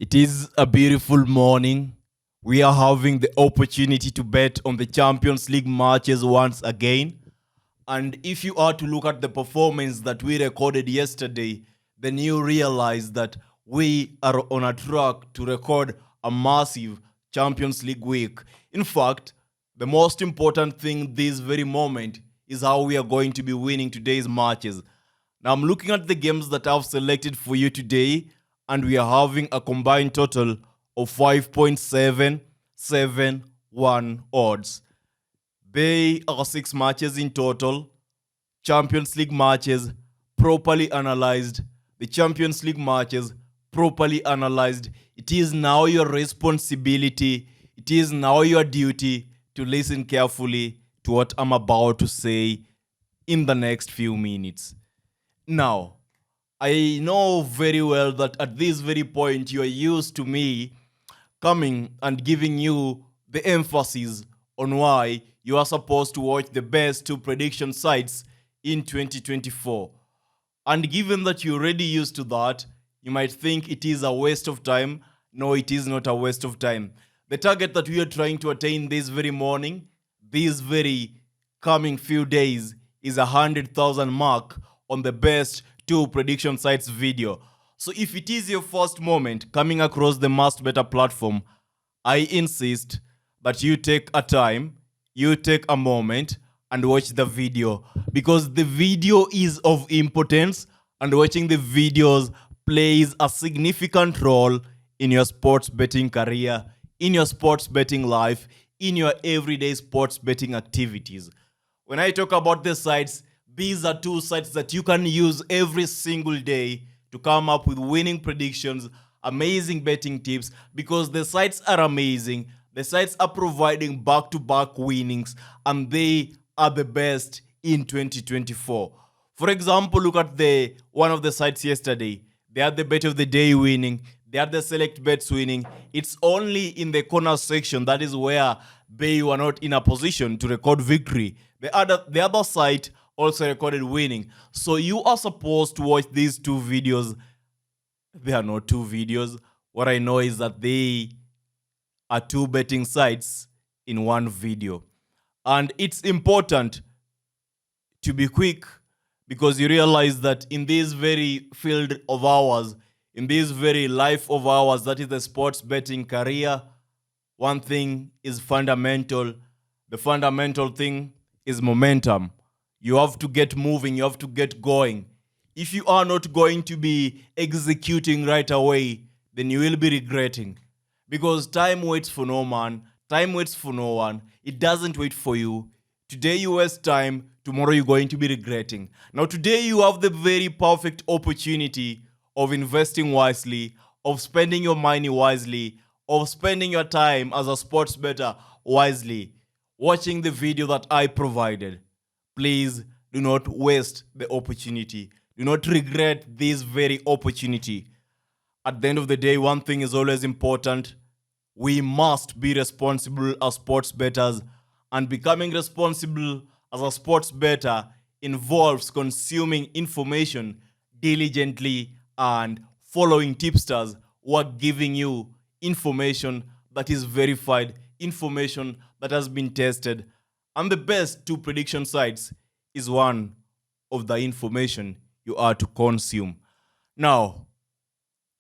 It is a beautiful morning. We are having the opportunity to bet on the Champions League matches once again. And if you are to look at the performance that we recorded yesterday, then you realize that we are on a track to record a massive Champions League week. In fact, the most important thing this very moment is how we are going to be winning today's matches. Now, I'm looking at the games that I've selected for you today, and we are having a combined total of 5.771 odds. They are 6 matches in total, Champions League matches properly analyzed. The Champions League matches properly analyzed. It is now your responsibility, it is now your duty to listen carefully to what I'm about to say in the next few minutes. Now, I know very well that at this very point you are used to me coming and giving you the emphasis on why you are supposed to watch the best two prediction sites in 2024. And given that you're already used to that, you might think it is a waste of time. No, it is not a waste of time. The target that we are trying to attain this very morning, this very coming few days, is 100,000 mark on the best two prediction sites video. So if it is your first moment coming across the Must Better platform, I insist that you take a time, you take a moment and watch the video, because the video is of importance and watching the videos plays a significant role in your sports betting career, in your sports betting life, in your everyday sports betting activities. When I talk about the sites, these are two sites that you can use every single day to come up with winning predictions, amazing betting tips, because the sites are amazing. The sites are providing back-to-back winnings, and they are the best in 2024. For example, look at one of the sites yesterday. They had the bet of the day winning. They had the select bets winning. It's only in the corner section that is where they were not in a position to record victory. The other site also recorded winning. So you are supposed to watch these two videos. They are not two videos. What I know is that they are two betting sites in one video. And it's important to be quick, because you realize that in this very field of ours, in this very life of ours, that is the sports betting career, one thing is fundamental. The fundamental thing is momentum. You have to get moving, you have to get going. If you are not going to be executing right away, then you will be regretting. Because time waits for no man, time waits for no one. It doesn't wait for you. Today you waste time, tomorrow you're going to be regretting. Now today you have the very perfect opportunity of investing wisely, of spending your money wisely, of spending your time as a sports bettor wisely, watching the video that I provided. Please do not waste the opportunity. Do not regret this very opportunity. At the end of the day, one thing is always important. We must be responsible as sports bettors, and becoming responsible as a sports bettor involves consuming information diligently and following tipsters who are giving you information that is verified, information that has been tested. And the best two prediction sites is one of the information you are to consume. Now,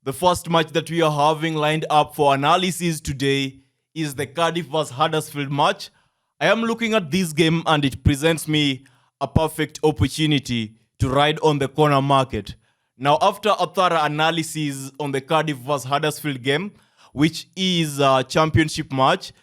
the first match that we are having lined up for analysis today is the Cardiff vs Huddersfield match. I am looking at this game and it presents me a perfect opportunity to ride on the corner market. Now, after a thorough analysis on the Cardiff vs Huddersfield game, which is a championship match,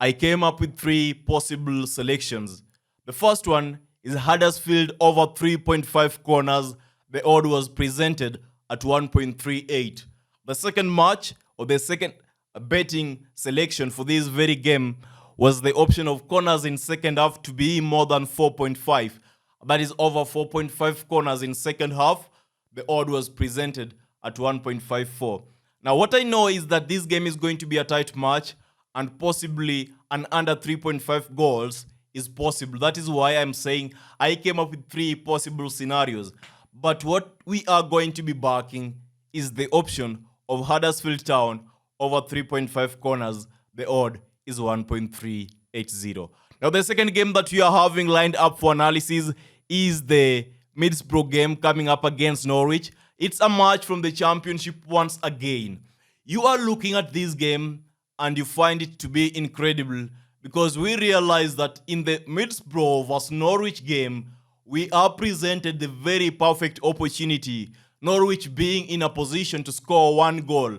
I came up with three possible selections. The first one is Huddersfield over 3.5 corners. The odd was presented at 1.38. The second match, or the second betting selection for this very game, was the option of corners in second half to be more than 4.5. That is over 4.5 corners in second half. The odd was presented at 1.54. Now, what I know is that this game is going to be a tight match, and possibly an under 3.5 goals is possible. That is why I'm saying I came up with three possible scenarios. But what we are going to be backing is the option of Huddersfield Town over 3.5 corners. The odd is 1.380. Now, the second game that we are having lined up for analysis is the Middlesbrough game coming up against Norwich. It's a match from the Championship once again. You are looking at this game and you find it to be incredible because we realize that in the Middlesbrough vs Norwich game, we are presented the very perfect opportunity, Norwich being in a position to score one goal.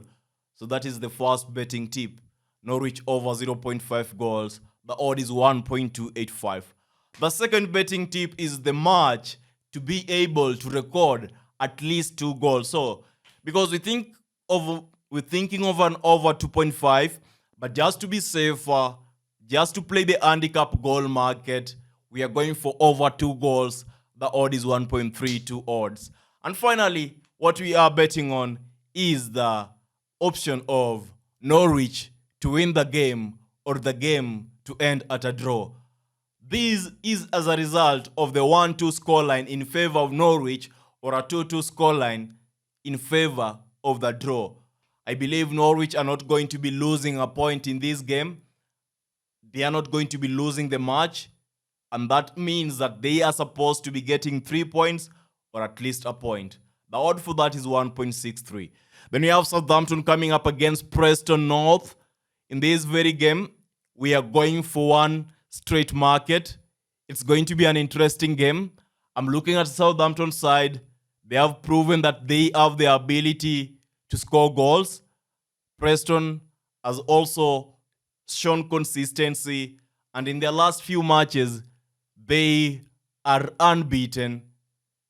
So that is the first betting tip. Norwich over 0.5 goals. The odd is 1.285. The second betting tip is the match to be able to record at least 2 goals. So, because we're thinking of an over 2.5, but just to be safer, just to play the handicap goal market, we are going for over 2 goals. The odd is 1.32 odds. And finally, what we are betting on is the option of Norwich to win the game or the game to end at a draw. This is as a result of the 1-2 scoreline in favor of Norwich or a 2-2 scoreline in favor of the draw. I believe Norwich are not going to be losing a point in this game. They are not going to be losing the match. And that means that they are supposed to be getting 3 points or at least a point. The odd for that is 1.63. Then we have Southampton coming up against Preston North. In this very game, we are going for one straight market. It's going to be an interesting game. I'm looking at Southampton side. They have proven that they have the ability to score goals. Preston has also shown consistency, and in their last few matches, they are unbeaten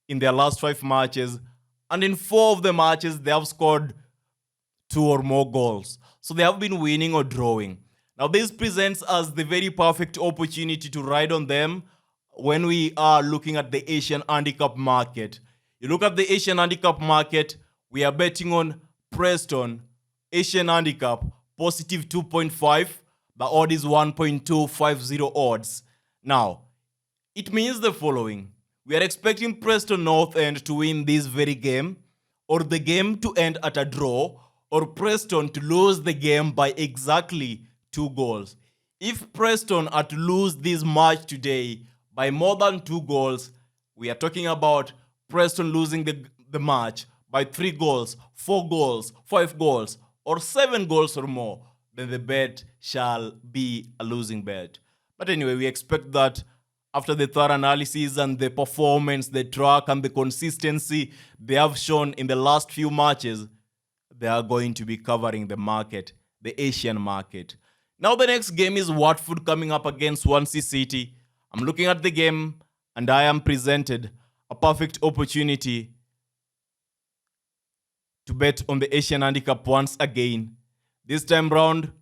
in their last 5 matches, and in 4 of the matches, they have scored 2 or more goals. So they have been winning or drawing. Now, this presents us the very perfect opportunity to ride on them when we are looking at the Asian handicap market. You look at the Asian handicap market, we are betting on Preston, Asian handicap, positive 2.5. The odd is 1.250 odds. Now, it means the following. We are expecting Preston North End to win this very game, or the game to end at a draw, or Preston to lose the game by exactly 2 goals. If Preston are to lose this match today by more than 2 goals, we are talking about Preston losing the match by 3 goals, 4 goals, 5 goals, or 7 goals or more, then the bet shall be a losing bet. But anyway, we expect that after the thorough analysis and the performance, the track and the consistency they have shown in the last few matches, they are going to be covering the market, the Asian market. Now the next game is Watford coming up against Swansea City. I'm looking at the game and I am presented a perfect opportunity to bet on the Asian handicap once again. This time round,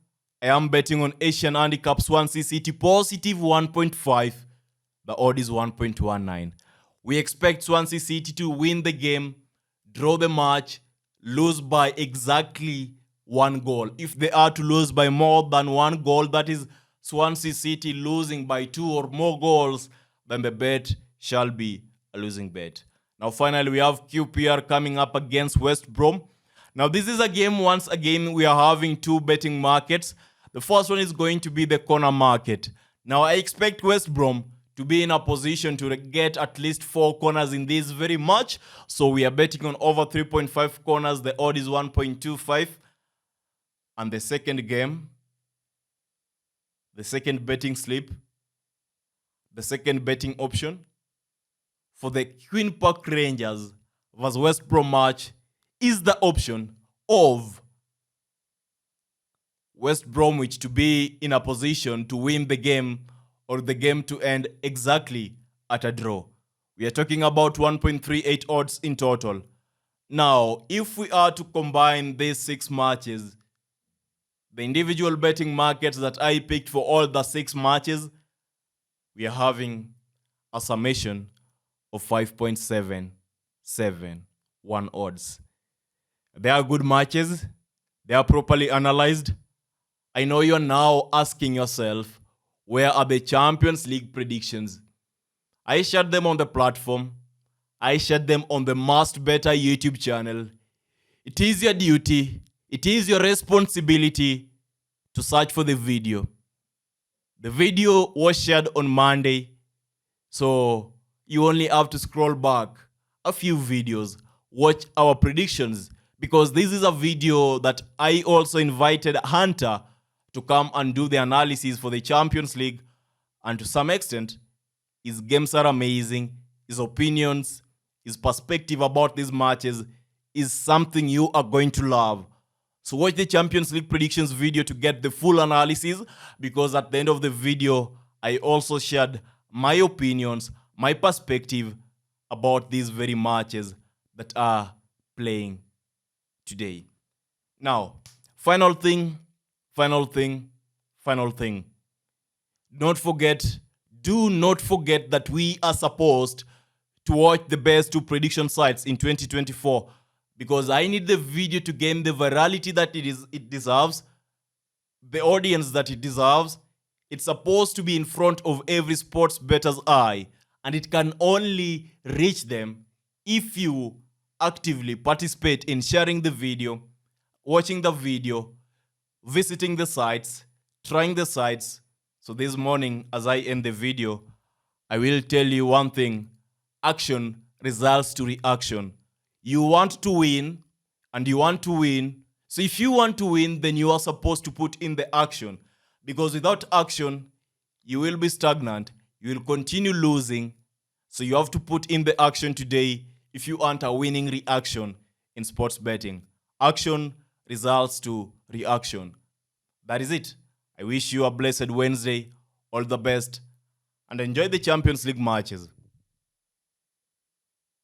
I am betting on Asian handicap Swansea City positive 1.5. The odd is 1.19. We expect Swansea City to win the game, draw the match, lose by exactly 1 goal. If they are to lose by more than 1 goal, that is Swansea City losing by 2 or more goals, then the bet shall be a losing bet. Now finally, we have QPR coming up against West Brom. Now this is a game, once again, we are having 2 betting markets. The first one is going to be the corner market. Now I expect West Brom to be in a position to get at least 4 corners in this very match. So we are betting on over 3.5 corners. The odd is 1.25. And the second game, the second betting slip, the second betting option for the Queen Park Rangers vs West Brom match is the option of West Bromwich to be in a position to win the game or the game to end exactly at a draw. We are talking about 1.38 odds in total. Now, if we are to combine these 6 matches, the individual betting markets that I picked for all the 6 matches, we are having a summation of 5.771 odds. They are good matches. They are properly analyzed. I know you're now asking yourself, where are the Champions League predictions? I shared them on the platform. I shared them on the Must Better YouTube channel. It is your duty It is your responsibility to search for the video. The video was shared on Monday, so you only have to scroll back a few videos, watch our predictions, because this is a video that I also invited Hunter to come and do the analysis for the Champions League, and to some extent, his games are amazing, his opinions, his perspective about these matches is something you are going to love. So watch the Champions League predictions video to get the full analysis, because at the end of the video, I also shared my opinions, my perspective about these very matches that are playing today. Now, final thing. Do not forget that we are supposed to watch the best two prediction sites in 2024, because I need the video to gain the virality that it deserves, the audience that it deserves. It's supposed to be in front of every sports bettor's eye, and it can only reach them if you actively participate in sharing the video, watching the video, visiting the sites, trying the sites. So this morning, as I end the video, I will tell you one thing: action results to reaction. You want to win, and you want to win. So if you want to win, then you are supposed to put in the action. Because without action, you will be stagnant. You will continue losing. So you have to put in the action today if you want a winning reaction in sports betting. Action results to reaction. That is it. I wish you a blessed Wednesday. All the best. And enjoy the Champions League matches.